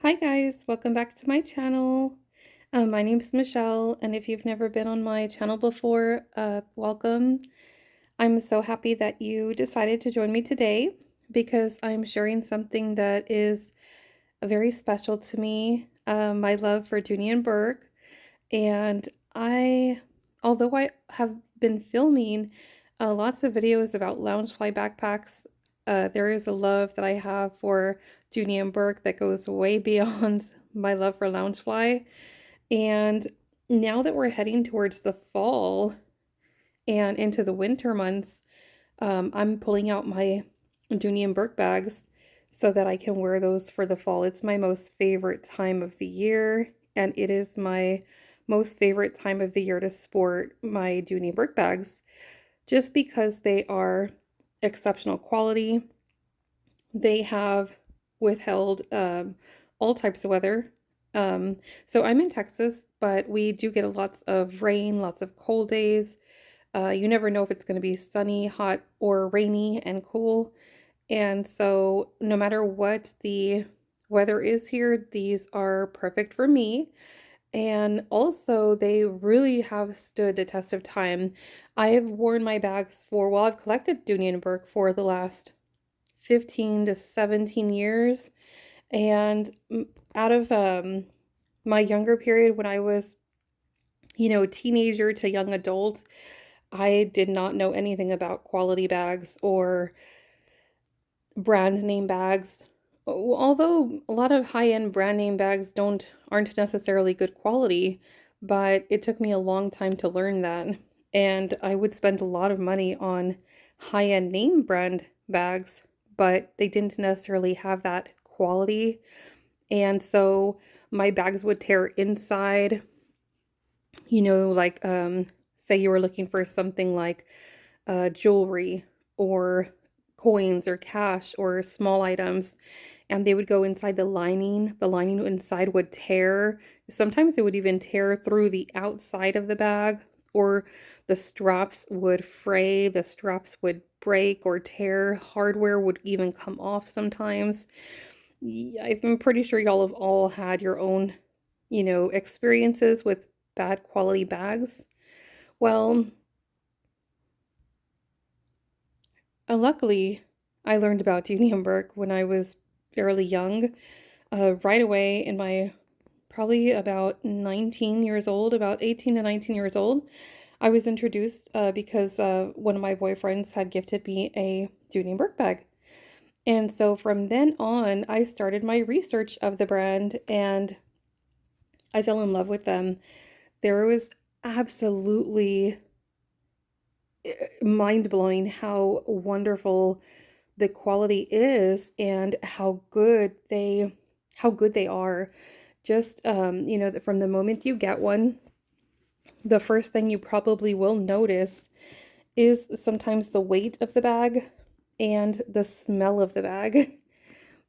Hi guys, welcome back to my channel. My name's Michelle, and if you've never been on my channel before, welcome. I'm so happy that you decided to join me today because I'm sharing something that is very special to me, my love for Dooney and Bourke. And although I have been filming lots of videos about Loungefly backpacks, there is a love that I have for Dooney and Bourke that goes way beyond my love for Loungefly. And now that we're heading towards the fall and into the winter months, I'm pulling out my Dooney and Bourke bags so that I can wear those for the fall. It's my most favorite time of the year, and it is my most favorite time of the year to sport my Dooney and Bourke bags just because they are exceptional quality. They have withheld all types of weather. So I'm in Texas, but we do get lots of rain, lots of cold days. You never know if it's going to be sunny, hot, or rainy and cool. And so no matter what the weather is here, these are perfect for me. And also, they really have stood the test of time. I have worn my bags well, I've collected Dooney and Bourke for the last 15 to 17 years. And out of my younger period when I was, teenager to young adult, I did not know anything about quality bags or brand name bags. Although a lot of high-end brand name bags aren't necessarily good quality, but it took me a long time to learn that. And I would spend a lot of money on high-end name brand bags, but they didn't necessarily have that quality. And so my bags would tear inside, like say you were looking for something like jewelry or coins or cash or small items, and they would go inside the lining. The lining inside would tear. Sometimes it would even tear through the outside of the bag, or the straps would fray, the straps would break or tear. Hardware would even come off sometimes. I'm pretty sure y'all have all had your own, experiences with bad quality bags. Well, luckily, I learned about Dooney and Bourke when I was fairly young, right away in my probably about 19 years old, about 18 to 19 years old. I was introduced because one of my boyfriends had gifted me a Dooney and Bourke bag. And so from then on, I started my research of the brand and I fell in love with them. There was absolutely mind-blowing how wonderful the quality is and how good they are. Just from the moment you get one, the first thing you probably will notice is sometimes the weight of the bag and the smell of the bag.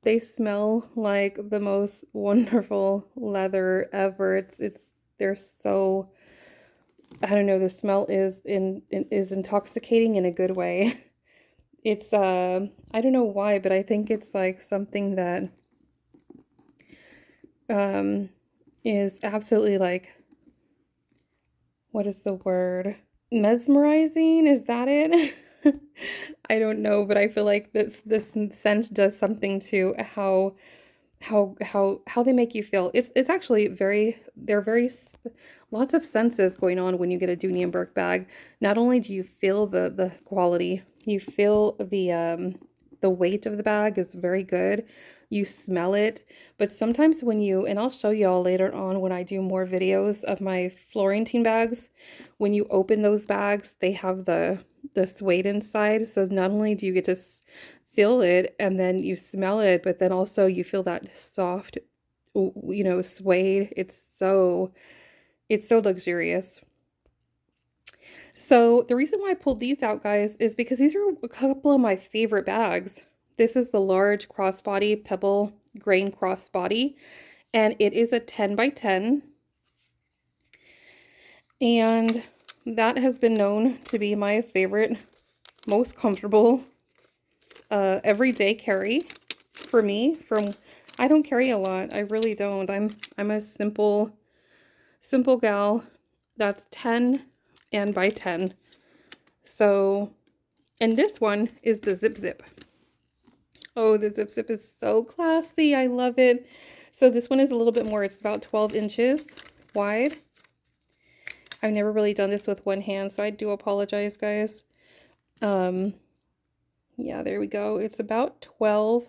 They smell like the most wonderful leather ever. They're so, I don't know, the smell is intoxicating in a good way. It's I don't know why, but I think it's like something that is absolutely like, what is the word? Mesmerizing? Is that it? I don't know, but I feel like this scent does something to how they make you feel. It's actually lots of senses going on when you get a Dooney and Bourke bag. Not only do you feel the quality, you feel the weight of the bag is very good. You smell it, but sometimes and I'll show y'all later on when I do more videos of my Florentine bags, when you open those bags, they have the suede inside. So not only do you get to feel it and then you smell it, but then also you feel that soft, suede. It's so luxurious. So the reason why I pulled these out, guys, is because these are a couple of my favorite bags. This is the large crossbody Pebble grain crossbody, and it is a 10 by 10. And that has been known to be my favorite, most comfortable everyday carry for me, from I don't carry a lot. I really don't. I'm a simple gal that's 10 and by 10. So, and this one is the Zip Zip. Oh, the Zip Zip is so classy. I love it. So this one is a little bit more. It's about 12 inches wide. I've never really done this with one hand, so I do apologize, guys. Yeah, there we go. It's about 12.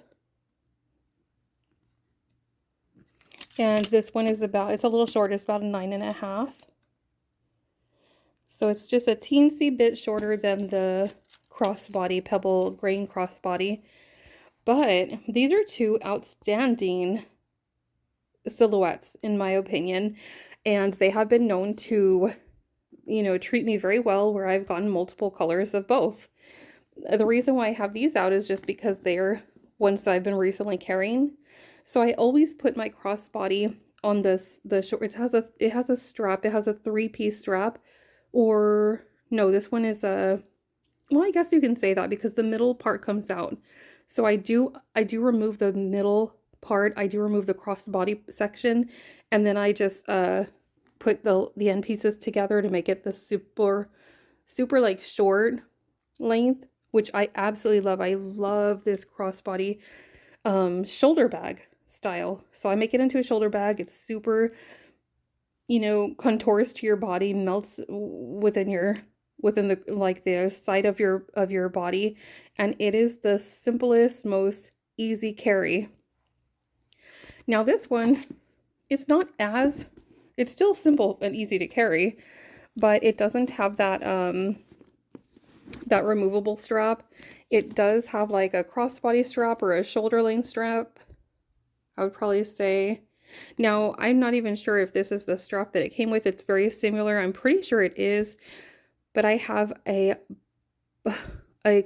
And this one is about, it's a little short. It's about a 9.5. So it's just a teensy bit shorter than the Crossbody, Pebble grain Crossbody. But these are two outstanding silhouettes, in my opinion. And they have been known to, you know, treat me very well, where I've gotten multiple colors of both. The reason why I have these out is just because they're ones that I've been recently carrying. So I always put my crossbody on the short. It has a strap. It has a 3-piece strap, or no, this one is a, well, I guess you can say that because the middle part comes out. So I do remove the middle part. I do remove the crossbody section, and then I just put the end pieces together to make it the super like short length, which I absolutely love. I love this crossbody shoulder bag style. So I make it into a shoulder bag. It's super, you know, contours to your body, melts within the like the side of your body, and it is the simplest, most easy carry. Now this one, it's still simple and easy to carry, but it doesn't have that that removable strap. It does have like a crossbody strap or a shoulder length strap, I would probably say. Now, I'm not even sure if this is the strap that it came with. It's very similar. I'm pretty sure it is, but I have a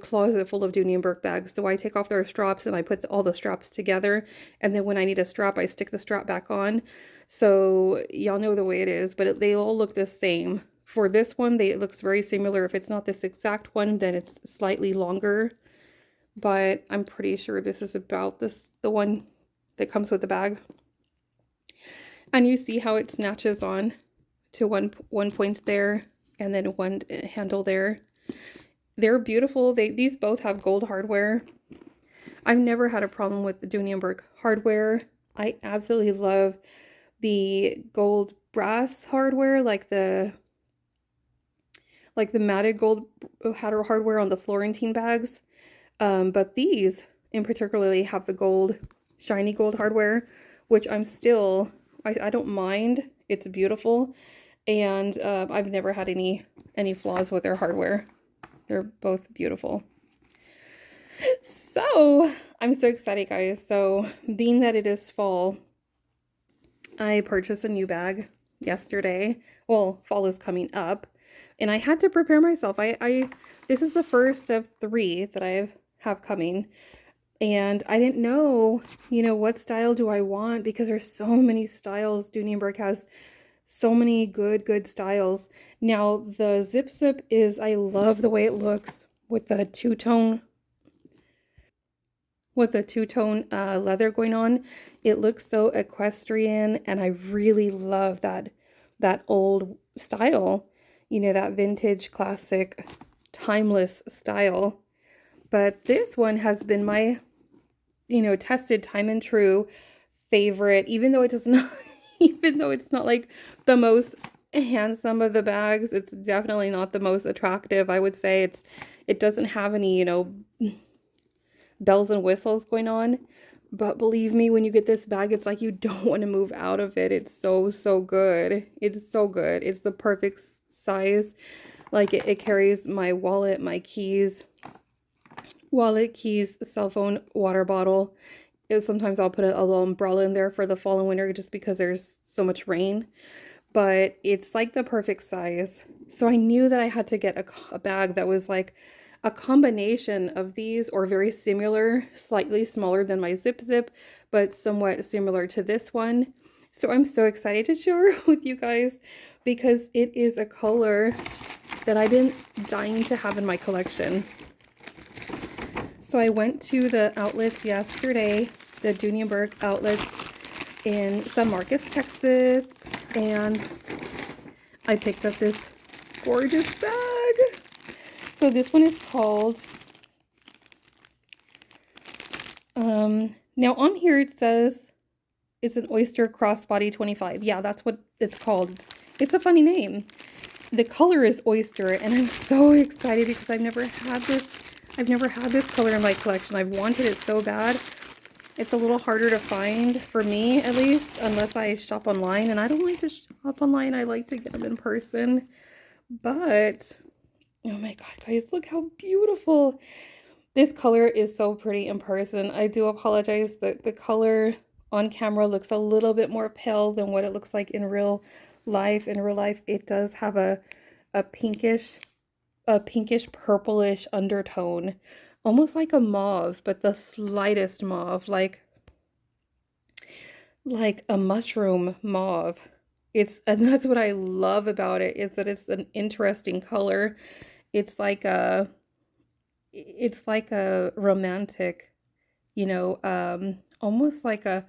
closet full of Dooney and Bourke bags. So I take off their straps and I put all the straps together. And then when I need a strap, I stick the strap back on. So y'all know the way it is, but they all look the same. For this one, it looks very similar. If it's not this exact one, then it's slightly longer. But I'm pretty sure this is about the one that comes with the bag. And you see how it snatches on to one point there, and then one handle there. They're beautiful. These both have gold hardware. I've never had a problem with the Dooney and Bourke hardware. I absolutely love the gold brass hardware, like the matted gold hardware on the Florentine bags. But these in particularly have the gold, shiny gold hardware, which I don't mind. It's beautiful. And I've never had any flaws with their hardware. They're both beautiful. So I'm so excited, guys. So being that it is fall, I purchased a new bag yesterday. Well, fall is coming up, and I had to prepare myself. This is the first of 3 that I have coming, and I didn't know, you know, what style do I want, because there's so many styles. Dooney and Bourke has so many good styles. Now the Zip Zip I love the way it looks with the two-tone leather going on. It looks so equestrian, and I really love that old style, you know, that vintage, classic, timeless style. But this one has been my, you know, tested time and true favorite, even though it's not like the most handsome of the bags. It's definitely not the most attractive. I would say it doesn't have any, you know, bells and whistles going on. But believe me, when you get this bag, it's like you don't want to move out of it. It's so good. It's so good. It's the perfect size. Like it carries my wallet, my keys, cell phone, water bottle. Sometimes I'll put a little umbrella in there for the fall and winter just because there's so much rain. But it's like the perfect size. So I knew that I had to get a bag that was like a combination of these, or very similar, slightly smaller than my Zip Zip, but somewhat similar to this one. So I'm so excited to share with you guys, because it is a color that I've been dying to have in my collection. So I went to the outlets yesterday the Dooney and Bourke outlets in San Marcos, Texas, and I picked up this gorgeous bag. So this one is called, now on here it says it's an Oyster Crossbody 25. Yeah, that's what it's called. It's a funny name. The color is Oyster, and I'm so excited because I've never had this color in my collection. I've wanted it so bad. It's a little harder to find, for me at least, unless I shop online, and I don't like to shop online. I like to get them in person. But oh my god, guys, look how beautiful. This color is so pretty in person. I do apologize that the color on camera looks a little bit more pale than what it looks like in real life. In real life, it does have a pinkish purplish undertone, almost like a mauve, but the slightest mauve, like a mushroom mauve. And that's what I love about it, is that it's an interesting color. It's like a romantic, you know, almost like a,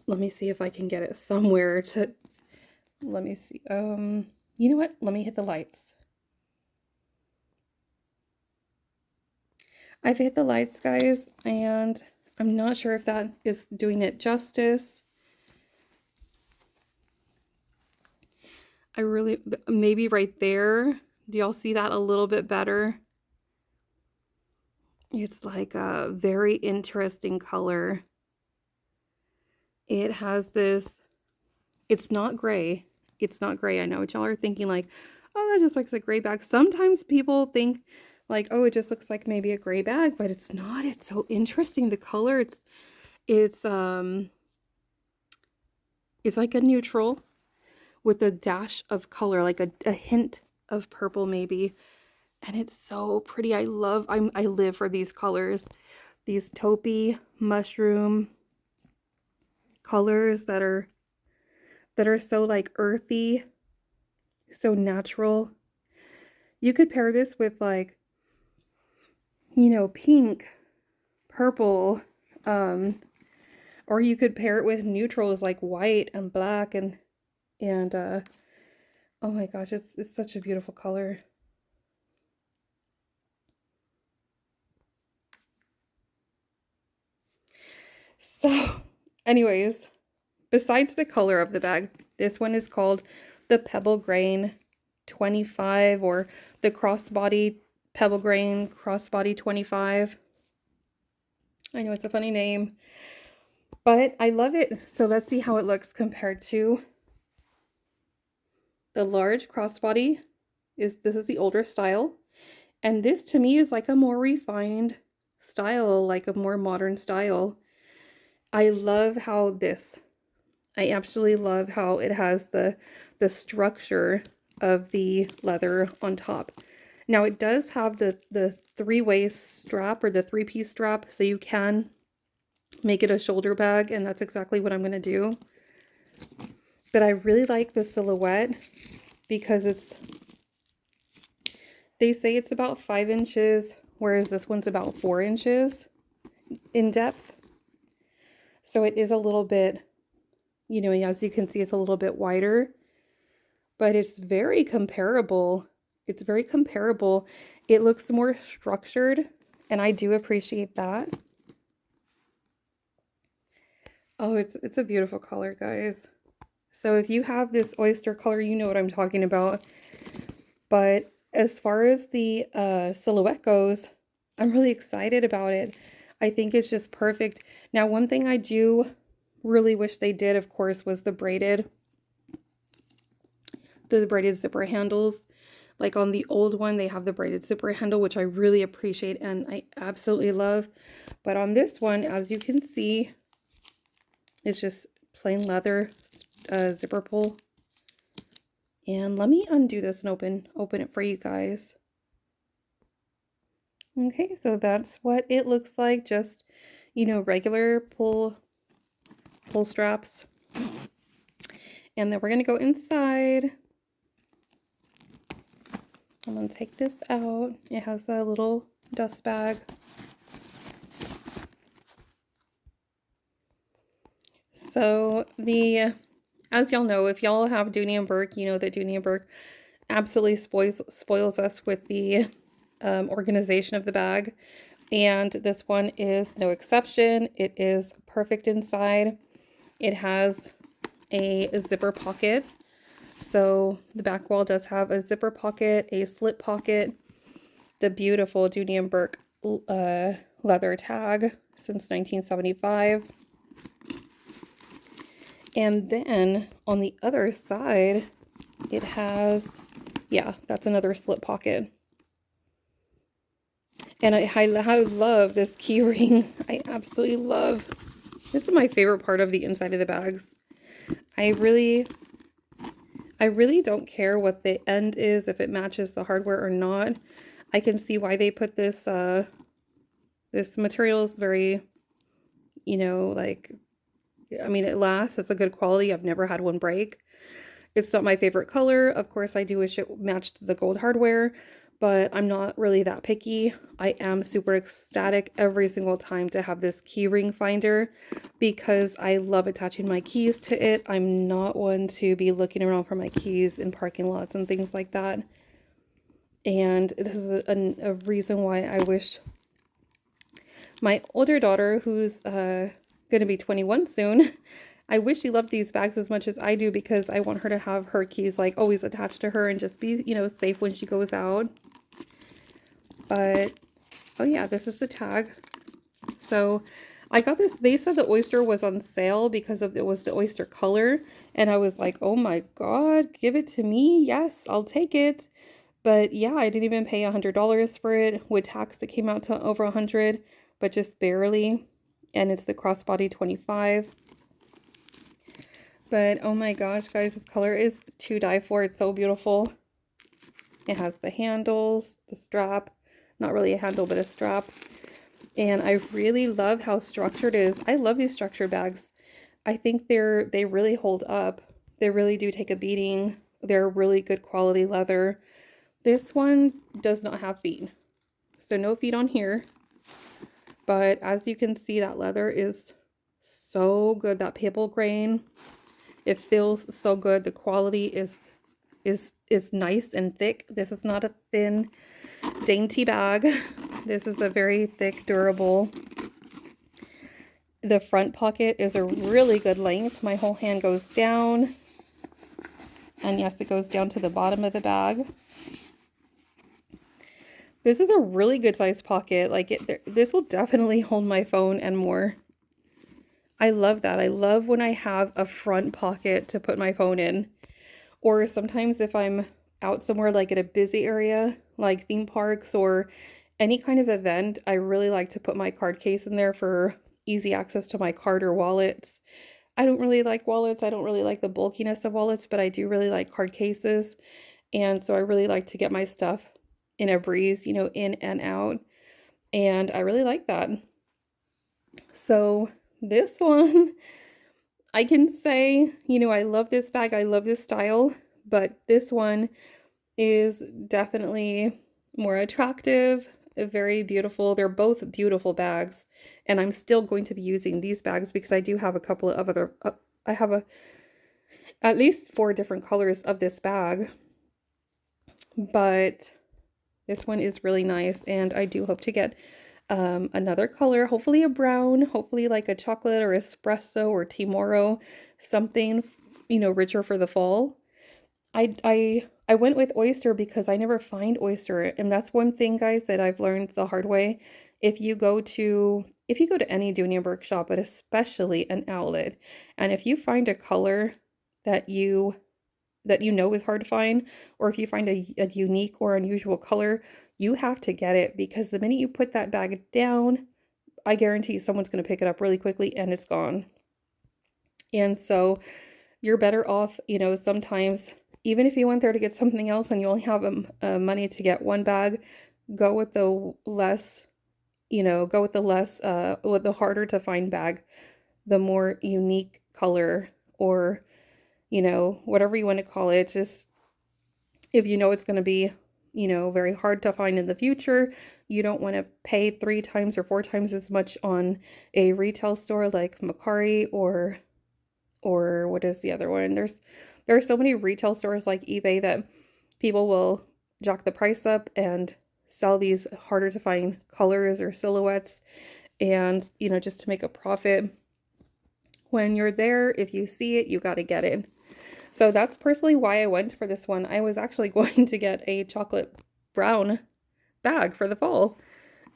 let me see if I can get it somewhere to, let me see. You know what? Let me hit the lights. I've hit the lights, guys, and I'm not sure if that is doing it justice. Maybe right there. Do y'all see that a little bit better? It's like a very interesting color. It has this, it's not gray. It's not gray. I know what y'all are thinking, like, oh, that just looks like a gray bag. Sometimes people think like, oh, it just looks like maybe a gray bag, but it's not. It's so interesting. The color, it's like a neutral with a dash of color, like a hint of purple maybe. And it's so pretty. I live for these colors. These taupey mushroom colors that are so like earthy, so natural. You could pair this with, like, you know, pink, purple, or you could pair it with neutrals like white and black and oh my gosh, it's such a beautiful color. So, anyways, besides the color of the bag, this one is called the Pebble Grain 25, or the Crossbody Pebble Grain Crossbody 25. I know it's a funny name, but I love it. So let's see how it looks compared to the large crossbody. This is the older style, and this to me is like a more refined style, like a more modern style. I love how I absolutely love how it has the structure of the leather on top. Now it does have the three-way strap, or the three-piece strap, so you can make it a shoulder bag, and that's exactly what I'm going to do. But I really like the silhouette because they say it's about 5 inches, whereas this one's about 4 inches in depth. So it is a little bit, you know, as you can see, it's a little bit wider, but it's very comparable. It's very comparable. It looks more structured, and I do appreciate that. Oh, it's a beautiful color, guys. So if you have this oyster color, you know what I'm talking about. But as far as the silhouette goes, I'm really excited about it. I think it's just perfect. Now, one thing I do really wish they did, of course, was the braided zipper handles. Like on the old one, they have the braided zipper handle, which I really appreciate and I absolutely love. But on this one, as you can see, it's just plain leather zipper pull. And let me undo this and open it for you guys. Okay, so that's what it looks like. Just, you know, regular pull straps. And then we're going to go inside. I'm going to take this out. It has a little dust bag. So as y'all know, if y'all have Dooney and Bourke, you know that Dooney and Bourke absolutely spoils us with the organization of the bag. And this one is no exception. It is perfect inside. It has a zipper pocket. So the back wall does have a zipper pocket, a slip pocket, the beautiful Dooney and Bourke leather tag since 1975. And then on the other side, it has, yeah, that's another slip pocket. And I love this key ring. I absolutely love, this is my favorite part of the inside of the bags. I really don't care what the end is, if it matches the hardware or not. I can see why they put this, this material is very, you know, like, I mean, it lasts, it's a good quality. I've never had one break. It's not my favorite color. Of course, I do wish it matched the gold hardware, but I'm not really that picky. I am super ecstatic every single time to have this key ring finder because I love attaching my keys to it. I'm not one to be looking around for my keys in parking lots and things like that. And this is a reason why I wish my older daughter, who's going to be 21 soon, I wish she loved these bags as much as I do because I want her to have her keys like always attached to her and just be, you know, safe when she goes out. But, oh yeah, this is the tag. So I got this, they said the Oyster was on sale because of it was the Oyster color. And I was like, oh my God, give it to me. Yes, I'll take it. But yeah, I didn't even pay $100 for it. With tax, it came out to over $100, but just barely. And it's the Crossbody 25. But oh my gosh, guys, this color is to die for. It's so beautiful. It has the handles, the strap, not really a handle, but a strap. And I really love how structured it is. I love these structured bags. I think they really hold up. They really do take a beating. They're really good quality leather. This one does not have feet. So no feet on here. But as you can see, that leather is so good. That Pebble grain. It feels so good. The quality is nice and thick. This is not a thin, dainty bag. This is a very thick, durable. The front pocket is a really good length. My whole hand goes down. And yes, it goes down to the bottom of the bag. This is a really good size pocket. Like this will definitely hold my phone and more. I love that. I love when I have a front pocket to put my phone in. Or sometimes if I'm out somewhere like at a busy area, like theme parks or any kind of event, I really like to put my card case in there for easy access to my card or wallets. I don't really like wallets. I don't really like the bulkiness of wallets, but I do really like card cases. And so I really like to get my stuff in a breeze, you know, in and out. And I really like that. So this one, I can say, you know, I love this bag. I love this style, but this one is definitely more attractive, very beautiful. They're both beautiful bags, and I'm still going to be using these bags because I do have a couple of other, I have at least 4 different colors of this bag, but this one is really nice, and I do hope to get another color, hopefully a brown, hopefully like a chocolate or espresso or timoro, something, you know, richer for the fall. I went with Oyster because I never find Oyster, and that's one thing, guys, that I've learned the hard way. If you go to any Dooney and Bourke shop, but especially an outlet, and if you find a color that you know is hard to find, or if you find a unique or unusual color, you have to get it, because the minute you put that bag down, I guarantee someone's going to pick it up really quickly and it's gone. And so you're better off, you know, sometimes even if you went there to get something else and you only have money to get one bag, go with the less, you know, with the harder to find bag, the more unique color, or, you know, whatever you want to call it. Just if you know it's going to be, you know, very hard to find in the future, you don't want to pay 3 times or 4 times as much on a retail store like Macari or or what is the other one? There are so many retail stores like eBay that people will jack the price up and sell these harder to find colors or silhouettes, and just to make a profit. When you're there, if you see it, you got to get it. So that's personally why I went for this one. I was actually going to get a chocolate brown bag for the fall,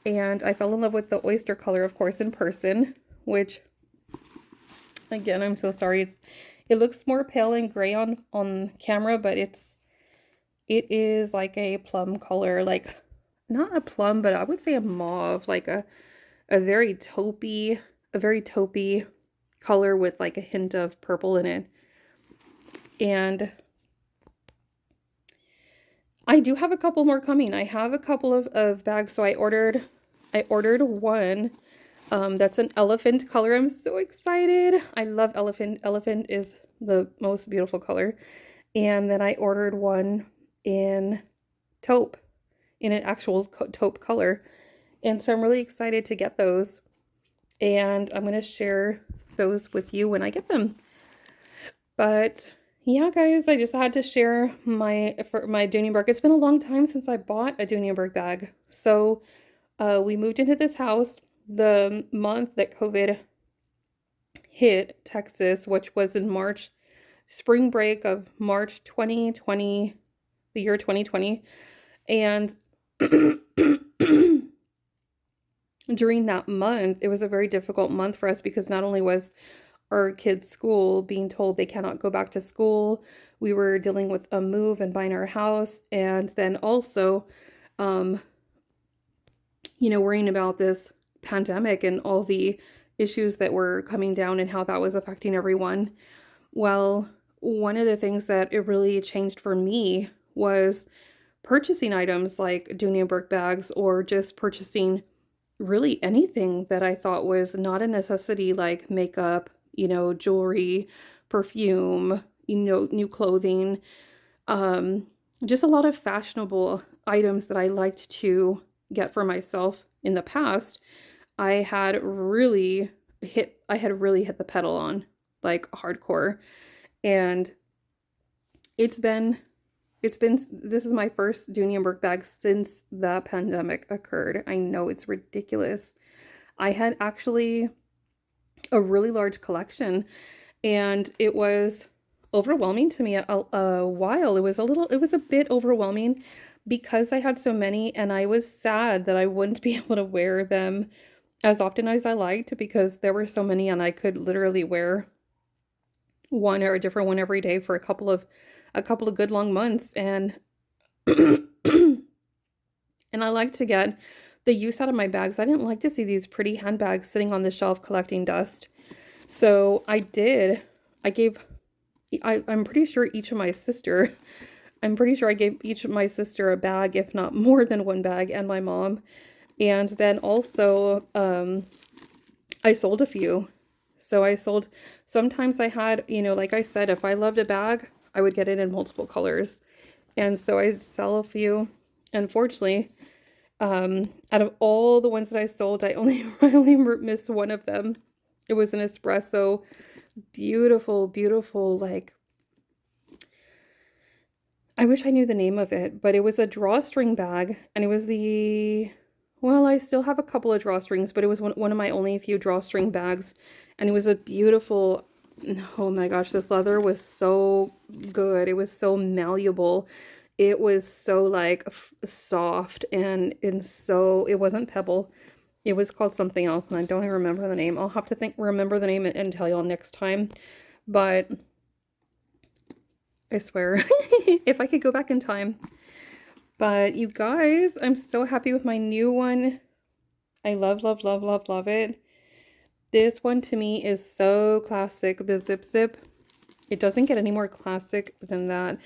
and I fell in love with the oyster color, of course, in person, which, again, I'm so sorry. It looks more pale and gray on camera, but it is like a plum color, like not a plum, but I would say a mauve, like a very taupey, color with like a hint of purple in it. And I do have a couple more coming. I have a couple of bags. So I ordered one that's an elephant color. I'm so excited. I love elephant. Elephant is the most beautiful color. And then I ordered one in taupe, in an actual taupe color. And so I'm really excited to get those. And I'm going to share those with you when I get them. But yeah, guys, I just had to share my Dooney and Bourke. It's been a long time since I bought a Dooney and Bourke bag. So we moved into this house the month that COVID hit Texas, which was in March, spring break of March 2020, the year 2020. And during that month, it was a very difficult month for us because not only was our kids' school being told they cannot go back to school, we were dealing with a move and buying our house, and then also, worrying about this pandemic and all the issues that were coming down and how that was affecting everyone. Well, one of the things that it really changed for me was purchasing items like Dooney and Bourke bags, or just purchasing really anything that I thought was not a necessity, like makeup, jewelry, perfume, new clothing, just a lot of fashionable items that I liked to get for myself in the past. I had really hit the pedal on, like, hardcore. And this is my first Dooney and Bourke bag since the pandemic occurred. I know it's ridiculous. I had actually a really large collection, and it was overwhelming to me a while. It was a bit overwhelming because I had so many, and I was sad that I wouldn't be able to wear them as often as I liked, because there were so many and I could literally wear one or a different one every day for a couple of good long months. And and I like to get the use out of my bags. I didn't like to see these pretty handbags sitting on the shelf collecting dust. So I'm pretty sure I gave each of my sister a bag, if not more than one bag, and my mom. And then also, I sold a few. So sometimes I had, like I said, if I loved a bag, I would get it in multiple colors. And so I sell a few. Unfortunately, out of all the ones that I sold, I only missed one of them. It was an espresso, beautiful, beautiful, like, I wish I knew the name of it, but it was a drawstring bag, and it was I still have a couple of drawstrings, but it was one of my only few drawstring bags, and it was a beautiful, oh my gosh, this leather was so good. It was so malleable. It was so, like, soft, and so, it wasn't Pebble. It was called something else, and I don't even remember the name. I'll have to remember the name and tell y'all next time. But I swear, if I could go back in time. But you guys, I'm so happy with my new one. I love, love, love, love, love it. This one to me is so classic, the Zip Zip. It doesn't get any more classic than that.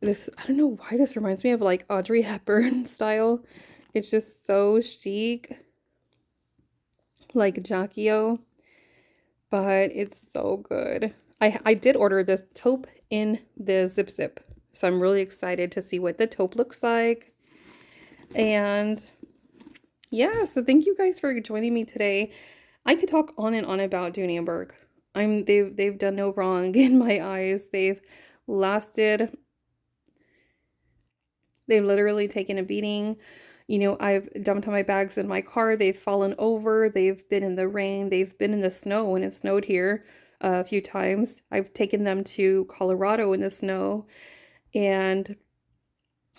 I don't know why this reminds me of, like, Audrey Hepburn style. It's just so chic, like Jackie O, but it's so good. I did order the taupe in the Zip Zip, so I'm really excited to see what the taupe looks like. And yeah, so thank you guys for joining me today. I could talk on and on about Dooney and Bourke. they've done no wrong in my eyes. Lasted, they've literally taken a beating. You know, I've dumped my bags in my car. They've fallen over. They've been in the rain. They've been in the snow when it snowed here a few times. I've taken them to Colorado in the snow. And,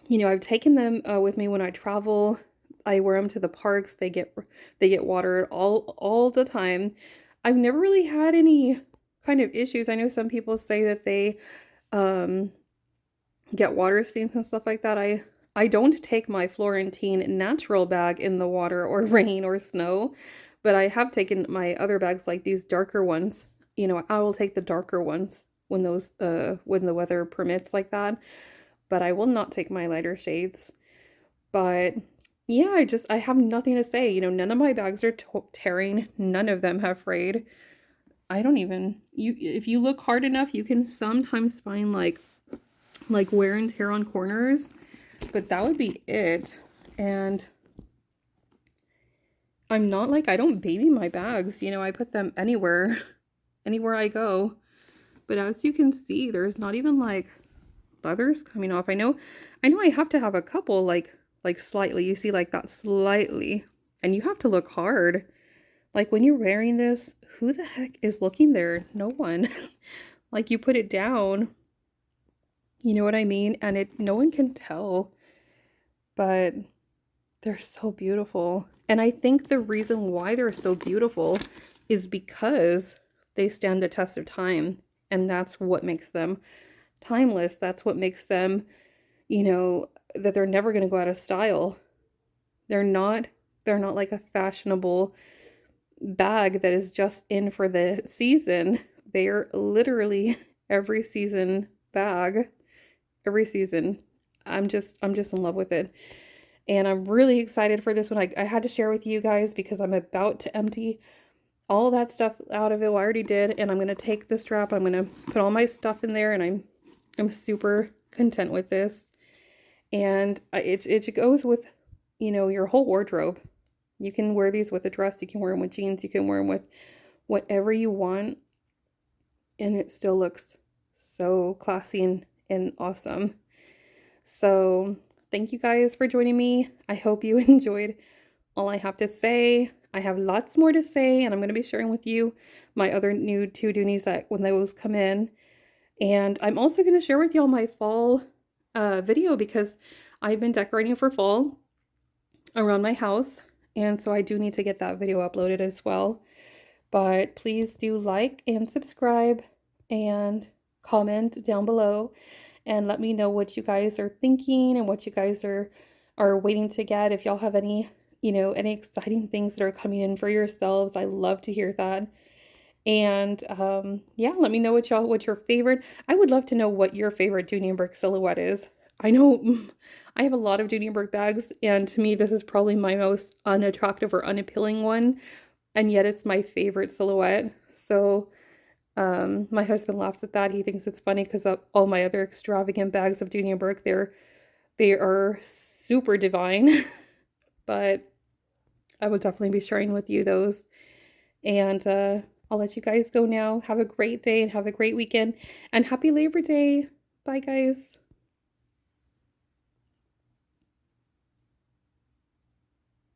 you know, I've taken them with me when I travel. I wear them to the parks. They get watered all the time. I've never really had any kind of issues. I know some people say that they um get water stains and stuff like that. I don't take my Florentine natural bag in the water or rain or snow, but I have taken my other bags, like these darker ones. You know, I will take the darker ones when the weather permits like that, but I will not take my lighter shades. But yeah, I have nothing to say. You know, none of my bags are tearing. None of them have frayed. I don't even, if you look hard enough, you can sometimes find like wear and tear on corners, but that would be it. And I'm not like, I don't baby my bags, you know, I put them anywhere I go. But as you can see, there's not even like leathers coming off. I know I have to have a couple like slightly, you see, like that slightly, and you have to look hard. Like when you're wearing this, who the heck is looking there? No one. Like you put it down, you know what I mean? And no one can tell, but they're so beautiful. And I think the reason why they're so beautiful is because they stand the test of time. And that's what makes them timeless. That's what makes them, you know, that they're never going to go out of style. They're not like a fashionable bag that is just in for the season. They are literally every season bag. Every season. I'm just in love with it. And I'm really excited for this one. I had to share with you guys because I'm about to empty all that stuff out of it. Well, I already did, and I'm going to take the strap. I'm going to put all my stuff in there, and I'm super content with this. And it goes with, you know, your whole wardrobe. You can wear these with a dress, you can wear them with jeans, you can wear them with whatever you want, and it still looks so classy and awesome. So thank you guys for joining me. I hope you enjoyed all I have to say. I have lots more to say, and I'm going to be sharing with you my other new 2 Doonies that when those come in. And I'm also going to share with y'all my fall video because I've been decorating for fall around my house. And so I do need to get that video uploaded as well. But please do like and subscribe and comment down below and let me know what you guys are thinking and what you guys are waiting to get. If y'all have any, you know, any exciting things that are coming in for yourselves, I love to hear that. And yeah, let me know what your favorite. I would love to know what your favorite Dooney and Bourke silhouette is. I know I have a lot of Dooney and Bourke bags, and to me this is probably my most unattractive or unappealing one, and yet it's my favorite silhouette. So my husband laughs at that. He thinks it's funny because all my other extravagant bags of Dooney and Bourke, they are super divine. But I will definitely be sharing with you those. And I'll let you guys go now. Have a great day and have a great weekend. And happy Labor Day. Bye, guys.